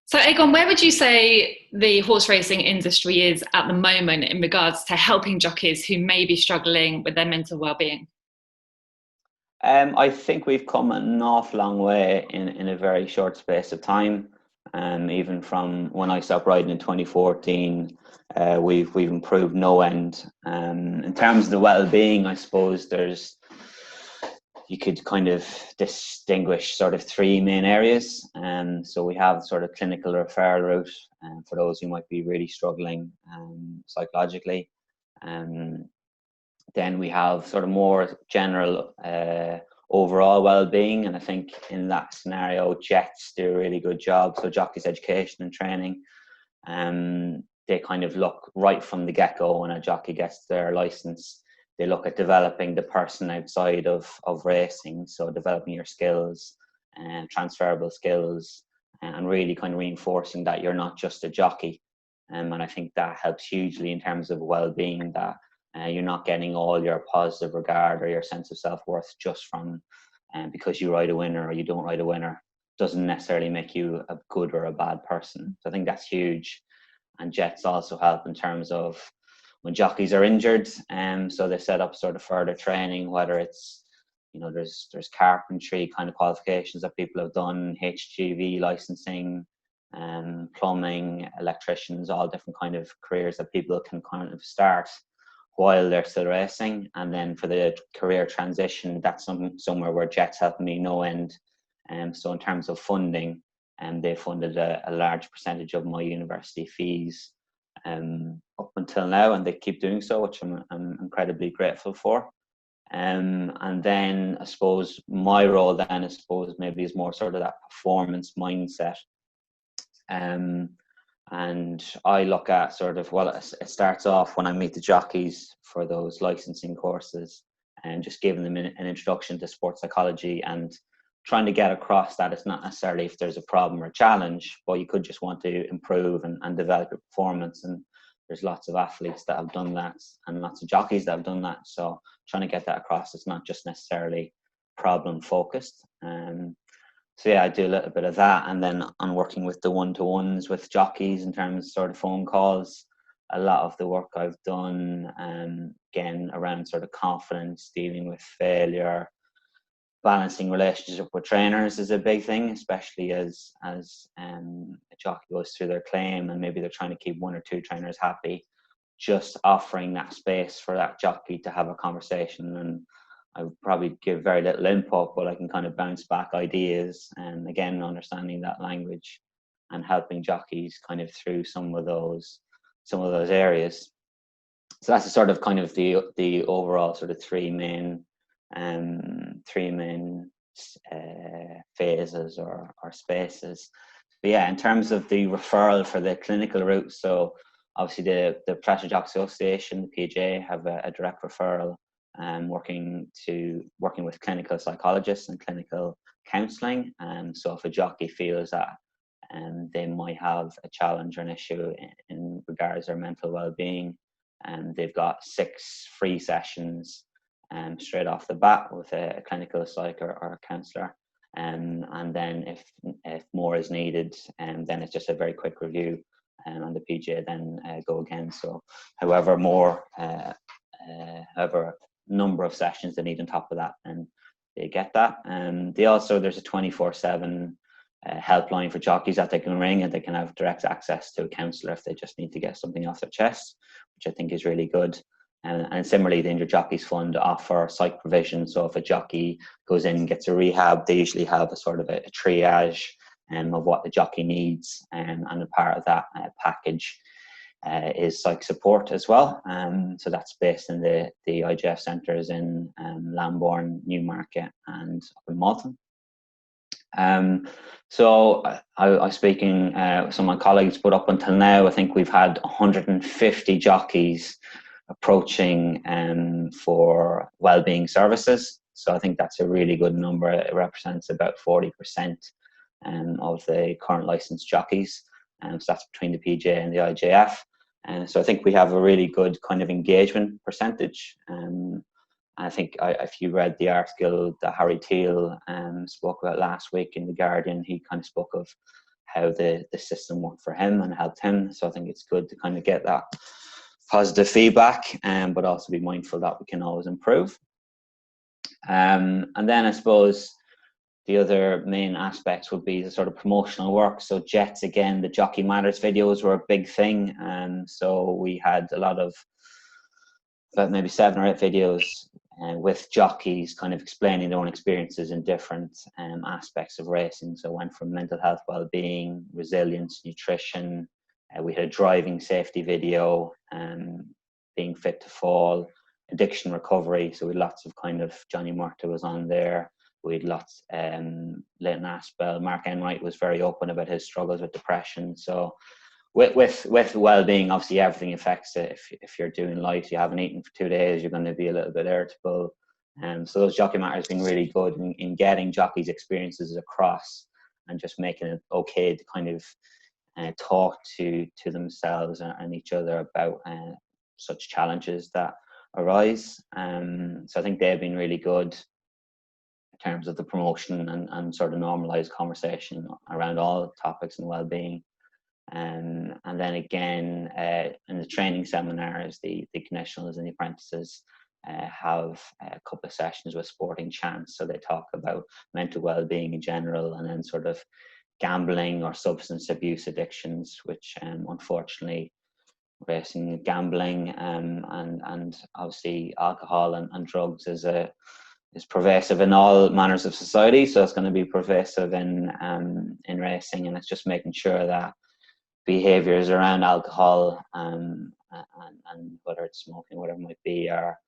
So, Aegon, where would you say the horse racing industry is at the moment in regards to helping jockeys who may be struggling with their mental well-being? I think we've come an awful long way in a very short space of time. Even from when I stopped riding in 2014, we've improved no end. In terms of the well-being, I suppose you could kind of distinguish sort of three main areas. So we have sort of clinical referral route for those who might be really struggling psychologically. Um, then we have sort of more general overall well-being, and I think in that scenario, Jets do a really good job. So Jockeys education and training, they kind of look right from the get-go when a jockey gets their license. They look at developing the person outside of racing, so developing your skills and transferable skills, and really kind of reinforcing that you're not just a jockey. And I think that helps hugely in terms of well-being, that you're not getting all your positive regard or your sense of self-worth just from because you ride a winner or you don't ride a winner. Doesn't necessarily make you a good or a bad person. So I think that's huge. And Jets also help in terms of when jockeys are injured. So they set up sort of further training, whether it's, there's carpentry kind of qualifications that people have done, HGV licensing, plumbing, electricians, all different kind of careers that people can kind of start while they're still racing. And then for the career transition, that's somewhere where Jets help me no end. So in terms of funding, they funded a large percentage of my university fees up until now, and they keep doing so, which I'm incredibly grateful for. And then I suppose my role then, maybe is more sort of that performance mindset. And I look at sort of, well, it starts off when I meet the jockeys for those licensing courses and just giving them an introduction to sports psychology and trying to get across that it's not necessarily if there's a problem or challenge, but you could just want to improve and develop your performance. And there's lots of athletes that have done that and lots of jockeys that have done that. So trying to get that across, it's not just necessarily problem focused. So yeah, I do a little bit of that, and then I'm working with the one-to-ones with jockeys in terms of sort of phone calls. A lot of the work I've done, again, around sort of confidence, dealing with failure, balancing relationship with trainers is a big thing, especially as a jockey goes through their claim and maybe they're trying to keep one or two trainers happy. Just offering that space for that jockey to have a conversation, and I would probably give very little input, but I can kind of bounce back ideas, and again, understanding that language and helping jockeys kind of through some of those areas. So that's a sort of kind of the overall sort of three main phases or spaces. But yeah, in terms of the referral for the clinical route, so obviously the Professional Jockey Association, the PJ, have a direct referral, working with clinical psychologists and clinical counselling. So if a jockey feels that they might have a challenge or an issue in regards to their mental well-being, and they've got 6 free sessions straight off the bat with a clinical psych or a counsellor. And then if more is needed, then it's just a very quick review, and the PJ then go again. So however number of sessions they need on top of that, and they get that. And there's a 24/7 helpline for jockeys that they can ring, and they can have direct access to a counsellor if they just need to get something off their chest, which I think is really good. And similarly, the Injured Jockeys Fund offer psych provision. So if a jockey goes in and gets a rehab, they usually have a sort of a triage of what the jockey needs, and a part of that package is psych support as well. So that's based in the IJF centres in Lambourne, Newmarket, and up in Malton. So I was speaking with some of my colleagues, but up until now, I think we've had 150 jockeys approaching for wellbeing services. So I think that's a really good number. It represents about 40% of the current licensed jockeys. So that's between the PJ and the IJF. And so I think we have a really good kind of engagement percentage. I think if you read the article that Harry Teal spoke about last week in The Guardian, he kind of spoke of how the system worked for him and helped him. So I think it's good to kind of get that positive feedback, but also be mindful that we can always improve. And then I suppose the other main aspects would be the sort of promotional work. So Jets, again, the Jockey Matters videos were a big thing. So we had a lot of, about maybe 7 or 8 videos with jockeys kind of explaining their own experiences in different aspects of racing. So went from mental health, well-being, resilience, nutrition. We had a driving safety video, being fit to fall, addiction recovery. So we had lots of kind of, Johnny Murta was on there. We had lots, Leighton Aspel, Mark Enright was very open about his struggles with depression. So with well-being, obviously everything affects it. If you're doing light, you haven't eaten for 2 days, you're going to be a little bit irritable. So those Jockey Matters have been really good in getting jockeys' experiences across and just making it okay to kind of talk to themselves and each other about such challenges that arise. So I think they've been really good in terms of the promotion and sort of normalized conversation around all topics and well-being. And then again, in the training seminars, the nationals and the apprentices have a couple of sessions with Sporting Chance. So they talk about mental well-being in general, and then sort of gambling or substance abuse addictions, which unfortunately racing, gambling, and obviously alcohol and drugs is pervasive in all manners of society. So it's going to be pervasive in racing, and it's just making sure that behaviours around alcohol and whether it's smoking, whatever it might be, are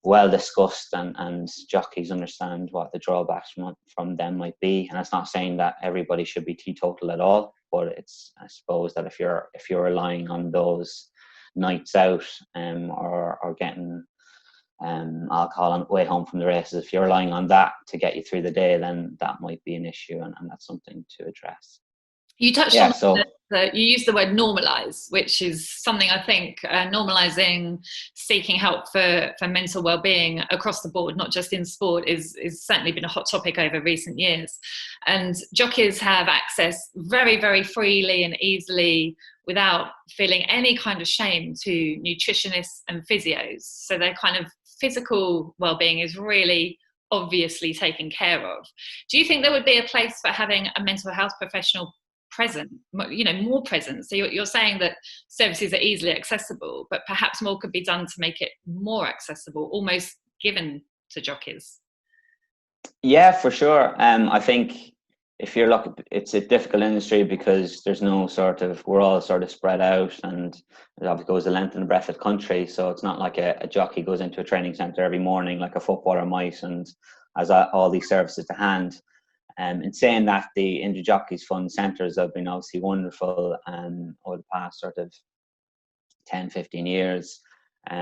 well discussed, and jockeys understand what the drawbacks from them might be. And it's not saying that everybody should be teetotal at all, but it's, I suppose, that if you're relying on those nights out or getting alcohol on the way home from the races, if you're relying on that to get you through the day, then that might be an issue, and that's something to address. You touched on that you used the word normalize, which is something I think normalizing seeking help for mental well-being across the board, not just in sport, is certainly been a hot topic over recent years. And jockeys have access very, very freely and easily without feeling any kind of shame to nutritionists and physios. So their kind of physical well-being is really obviously taken care of. Do you think there would be a place for having a mental health professional present, more present? So you're saying that services are easily accessible, but perhaps more could be done to make it more accessible, almost given to jockeys. Yeah, for sure. I think if you're looking, it's a difficult industry because there's no sort of, we're all sort of spread out, and it obviously goes the length and the breadth of the country. So it's not like a jockey goes into a training centre every morning like a footballer might and has all these services to hand. In saying that, the Injured Jockeys Fund centres have been obviously wonderful over the past sort of 10, 15 years. So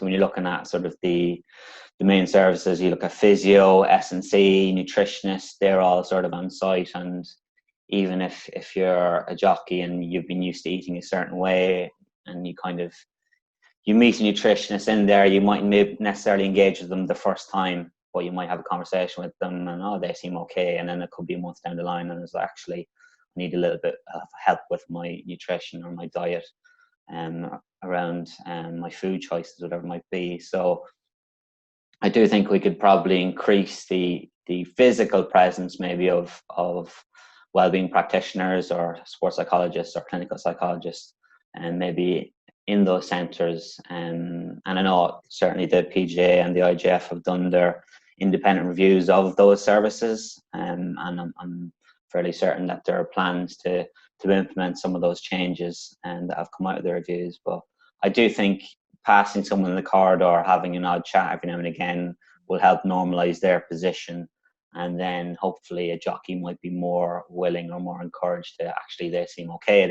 when you're looking at sort of the main services, you look at physio, S&C, nutritionists, they're all sort of on site. And even if you're a jockey and you've been used to eating a certain way, and you meet a nutritionist in there, you mightn't necessarily engage with them the first time, but you might have a conversation with them and they seem okay, and then it could be a month down the line and it's actually, I need a little bit of help with my nutrition or my diet around my food choices, whatever it might be. So I do think we could probably increase the physical presence maybe of wellbeing practitioners or sports psychologists or clinical psychologists, and maybe in those centres. And I know certainly the PGA and the IGF have done their independent reviews of those services, and I'm fairly certain that there are plans to implement some of those changes and that have come out of the reviews. But I do think passing someone in the corridor, having an odd chat every now and again, will help normalise their position, and then hopefully a jockey might be more willing or more encouraged to actually, they seem okay,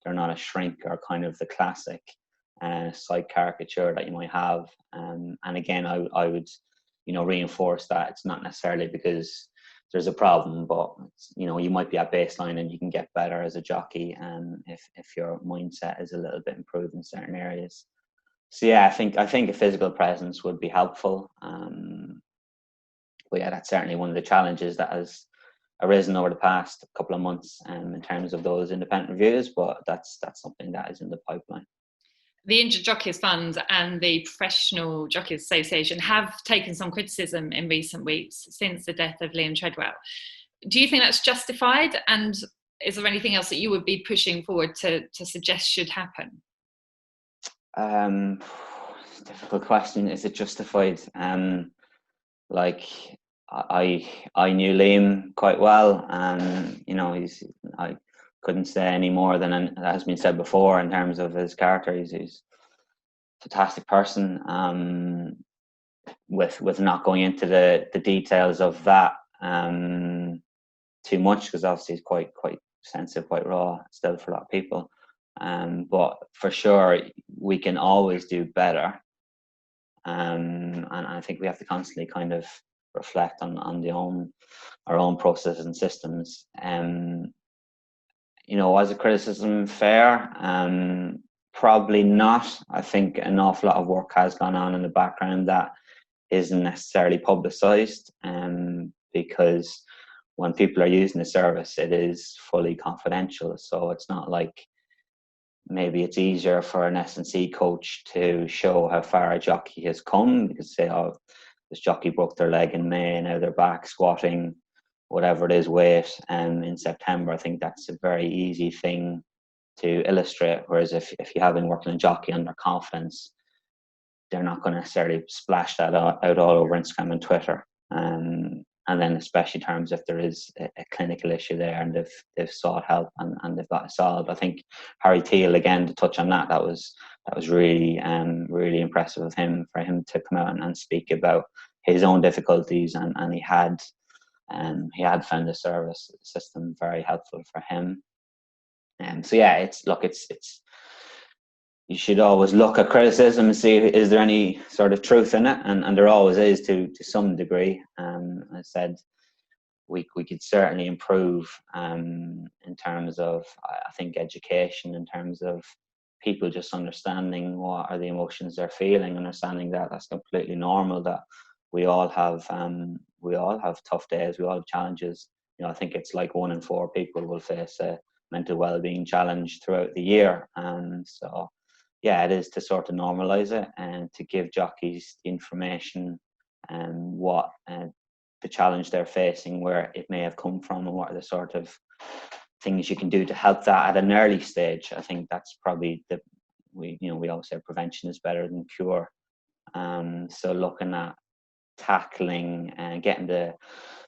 they're not a shrink or kind of the classic side caricature that you might have. And again, I would reinforce that it's not necessarily because there's a problem, but you might be at baseline and you can get better as a jockey, and if your mindset is a little bit improved in certain areas. So yeah, I think a physical presence would be helpful. But yeah, that's certainly one of the challenges that has arisen over the past couple of months in terms of those independent reviews, but that's something that is in the pipeline. The Injured Jockeys Fund and the Professional Jockeys Association have taken some criticism in recent weeks since the death of Liam Treadwell. Do you think that's justified? And is there anything else that you would be pushing forward to suggest should happen? Difficult question. Is it justified? Like I knew Liam quite well, and I couldn't say any more than has been said before in terms of his character. He's a fantastic person. With not going into the details of that too much, because obviously it's quite sensitive, quite raw still for a lot of people. But for sure, we can always do better. And I think we have to constantly kind of reflect on our own processes and systems. Was a criticism fair? Probably not. I think an awful lot of work has gone on in the background that isn't necessarily publicised, because when people are using the service, it is fully confidential. So it's not like maybe it's easier for an S&C coach to show how far a jockey has come, because say, oh, this jockey broke their leg in May, now they're back squatting whatever it is weight in September. I think that's a very easy thing to illustrate. Whereas if you have been working a jockey under confidence, they're not going to necessarily splash that out all over Instagram and Twitter. And then especially in terms if there is a clinical issue there and they've sought help and they've got it solved. I think Harry Thiel, again, to touch on that was really really impressive of him, for him to come out and speak about his own difficulties, and he had found the service system very helpful for him. So yeah, it's you should always look at criticism and see, is there any sort of truth in it? And there always is to some degree. I said we could certainly improve in terms of, I think, education, in terms of people just understanding what are the emotions they're feeling, understanding that that's completely normal, that we all have tough days, we all have challenges. I think it's like 1 in 4 people will face a mental well-being challenge throughout the year. So yeah, it is to sort of normalise it and to give jockeys the information and what the challenge they're facing, where it may have come from, and what are the sort of things you can do to help that at an early stage. I think that's probably we always say prevention is better than cure. So looking at tackling and getting the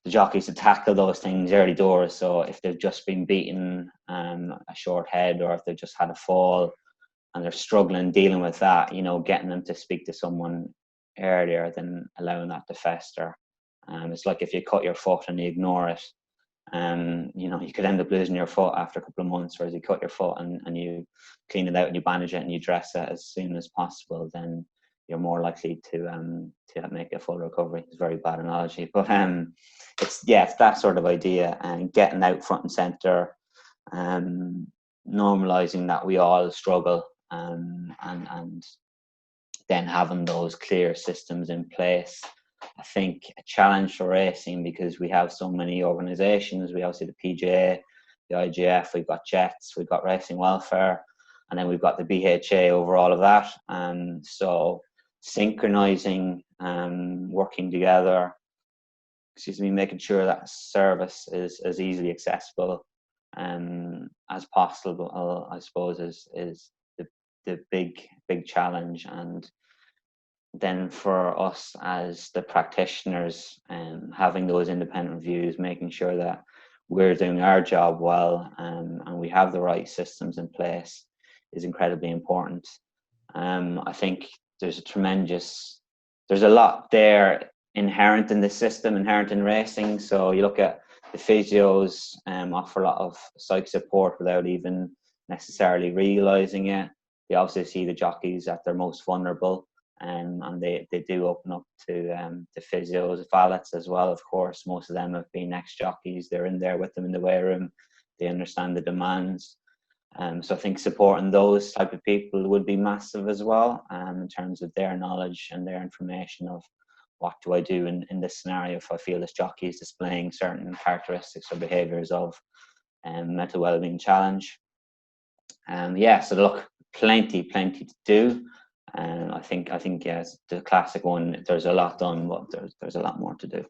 jockeys to tackle those things early doors. So if they've just been beaten a short head, or if they've just had a fall and they're struggling dealing with that, getting them to speak to someone earlier than allowing that to fester. It's like if you cut your foot and you ignore it, you could end up losing your foot after a couple of months. Whereas you cut your foot and you clean it out and you bandage it and you dress it as soon as possible, then you're more likely to make a full recovery. It's a very bad analogy, but it's that sort of idea, and getting out front and center, normalizing that we all struggle, and then having those clear systems in place. I think a challenge for racing, because we have so many organisations. We obviously the PGA, the IGF, we've got Jets, we've got Racing Welfare, and then we've got the BHA over all of that. So synchronising, working together, making sure that service is as easily accessible as possible, I suppose, is the big challenge. And then for us as the practitioners, having those independent reviews, making sure that we're doing our job well, and we have the right systems in place, is incredibly important. I think there's a lot there inherent in the system, inherent in racing. So you look at the physios, offer a lot of psych support without even necessarily realising it. They obviously see the jockeys at their most vulnerable, and they do open up to physios, valets as well. Of course, most of them have been ex-jockeys. They're in there with them in the weigh room. They understand the demands. So I think supporting those type of people would be massive as well, in terms of their knowledge and their information of what do I do in this scenario if I feel this jockey is displaying certain characteristics or behaviours of mental wellbeing challenge. So look, plenty to do. And I think yes, the classic one, there's a lot done, but there's a lot more to do.